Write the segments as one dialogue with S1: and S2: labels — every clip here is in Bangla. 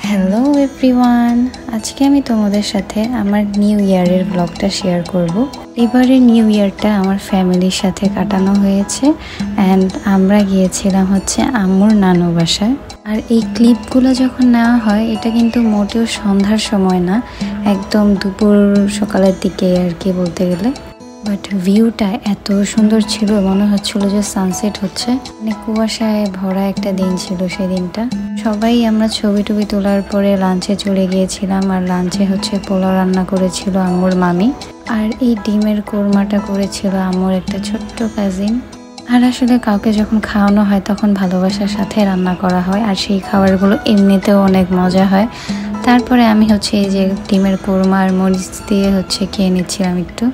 S1: হ্যালো এভরিওয়ান, আজকে আমি তোমাদের সাথে আমার নিউ ইয়ারের ব্লগটা শেয়ার করব। এবারের নিউ ইয়ারটা আমার ফ্যামিলির সাথে কাটানো হয়েছে অ্যান্ড আমরা গিয়েছিলাম হচ্ছে আম্মুর নানু বাসায়। আর এই ক্লিপগুলো যখন নেওয়া হয় এটা কিন্তু মোটেও সন্ধ্যার সময় না, একদম দুপুর সকালের দিকে আর কি বলতে গেলে। বাট ভিউটা এত সুন্দর ছিল, মনে হচ্ছিল যে সানসেট হচ্ছে। মানে কুয়াশায় ভরা একটা দিন ছিল সেদিনটা। সবাই আমরা ছবি টবি তোলার পরে লাঞ্চে চলে গিয়েছিলাম। আর লাঞ্চে হচ্ছে পোলাও রান্না করেছিল আম্মুর মামি, আর এই ডিমের কোরমাটা করেছিল আম্মুর একটা ছোট্ট কাজিন। আর আসলে কাউকে যখন খাওয়ানো হয় তখন ভালোবাসার সাথে রান্না করা হয়, আর সেই খাবারগুলো এমনিতেও অনেক মজা হয়। তারপরে আমি হচ্ছে এই যে ডিমের কোরমা আর মরিচ দিয়ে হচ্ছে খেয়ে নিচ্ছিলাম একটু।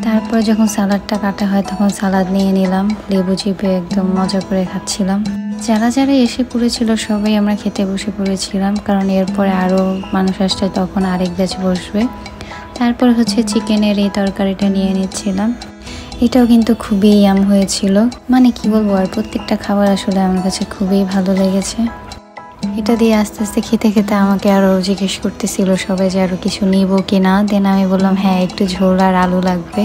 S1: তারপরে যখন সালাডটা কাটা হয় তখন সালাদ নিয়ে নিলাম, লেবু চিপে একদম মজা করে খাচ্ছিলাম। যারা যারা এসে পড়েছিল সবাই আমরা খেতে বসে পড়েছিলাম, কারণ এরপরে আরও মানুষ আসছে, তখন আরেক ব্যাচ বসবে। তারপর হচ্ছে চিকেনের এই তরকারিটা নিয়ে নিচ্ছিলাম। এটাও কিন্তু খুবই ইয়াম হয়েছিল, মানে কি বলবো, আর প্রত্যেকটা খাবার আসলে আমার কাছে খুবই ভালো লেগেছে। এটা দিয়ে আস্তে আস্তে খেতে খেতে আমাকে আরও জিজ্ঞেস করতেছিল সবাই যে আরও কিছু নিব কি না। দেন আমি বললাম হ্যাঁ, একটু ঝোল আর আলু লাগবে।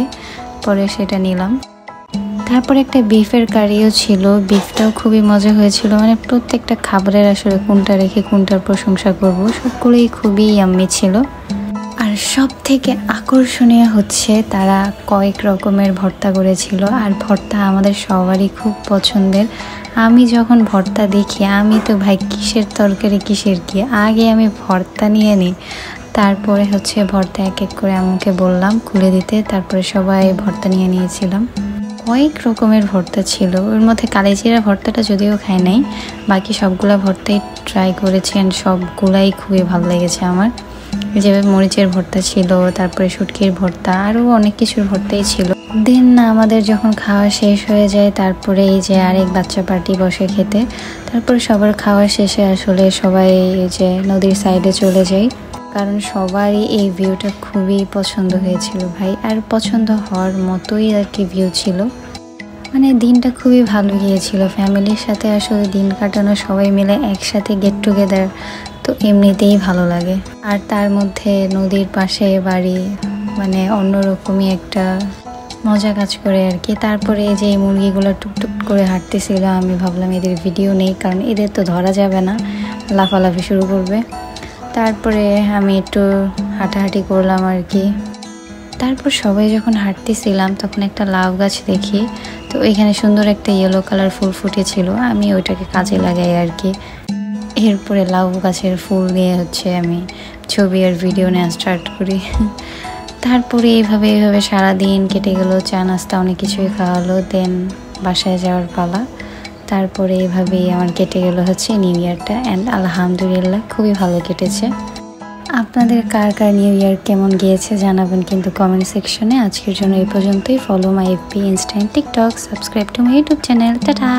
S1: পরে সেটা নিলাম। তারপর একটা বিফের কারিও ছিল, বিফটাও খুবই মজা হয়েছিল। মানে প্রত্যেকটা খাবারের আসলে কোনটা রেখে কোনটার প্রশংসা করব, সবগুলোই খুবই ইয়াম্মি ছিল। আর সব থেকে আকর্ষণীয় হচ্ছে তারা কয়েক রকমের ভর্তা করেছিল, আর ভর্তা আমাদের সবারই খুব পছন্দের। আমি যখন ভর্তা দেখি আমি তো ভাই কিসের তরকারি কিসের কি, আগে আমি ভর্তা নিয়ে নিই। তারপরে হচ্ছে ভর্তা এক এক করে আম্মুকে বললাম খুলে দিতে, তারপরে সবাই ভর্তা নিয়ে নিয়েছিলাম। কয়েক রকমের ভর্তা ছিল, ওর মধ্যে কালিজিরা ভর্তাটা যদিও খাই নাই, বাকি সবগুলা ভর্তাই ট্রাই করেছেন, সবগুলাই খুবই ভালো লেগেছে আমার। যেভাবে মরিচের ভর্তা ছিল, তারপরে শুটকির ভর্তা, আরও অনেক কিছুর ভর্তাই ছিল। দেন আমাদের যখন খাওয়া শেষ হয়ে যায় তারপরে এই যে আরেক বাচ্চা পার্টি বসে খেতে। তারপরে সবার খাওয়া শেষে আসলে সবাই এই যে নদীর সাইডে চলে যায়, কারণ সবারই এই ভিউটা খুবই পছন্দ হয়েছিল ভাই, আর পছন্দ হওয়ার মতোই আর কি ভিউ ছিল। মানে দিনটা খুবই ভালো গিয়েছিল ফ্যামিলির সাথে, আসলে দিন কাটানো সবাই মিলে একসাথে গেট টুগেদার তো এমনিতেই ভালো লাগে। আর তার মধ্যে নদীর পাশে বাড়ি, মানে অন্যরকমই একটা মজা কাজ করে আর কি। তারপরে এই যে এই মুরগিগুলো টুকটুক করে হাঁটতেছিল, আমি ভাবলাম এদের ভিডিও নেই, কারণ এদের তো ধরা যাবে না, লাফালাফি শুরু করবে। তারপরে আমি একটু হাঁটাহাঁটি করলাম আর কি। তারপর সবাই যখন হাঁটতেছিলাম তখন একটা লাউ গাছ দেখি, তো এখানে সুন্দর একটা ইয়েলো কালার ফুল ফুটেছিল, আমি ওইটাকে কাজে লাগাই আর কি। এরপরে লাউ গাছের ফুল নিয়ে হচ্ছে আমি ছবি আর ভিডিও নেওয়া স্টার্ট করি। তারপরে এইভাবে সারাদিন কেটে গেল, চা নাস্তা অনেক কিছুই খাওয়া হলো। দেন বাসায় যাওয়ার পালা। তারপরে এইভাবেই আমার কেটে গেল হচ্ছে নিউ ইয়ারটা, অ্যান্ড আলহামদুলিল্লাহ খুবই ভালো কেটেছে। আপনাদের কার কার নিউ ইয়ার কেমন গিয়েছে জানাবেন কিন্তু কমেন্ট সেকশনে। আজকের জন্য এই পর্যন্তই। Follow my FB, Insta, TikTok, subscribe to my YouTube channel. Tata.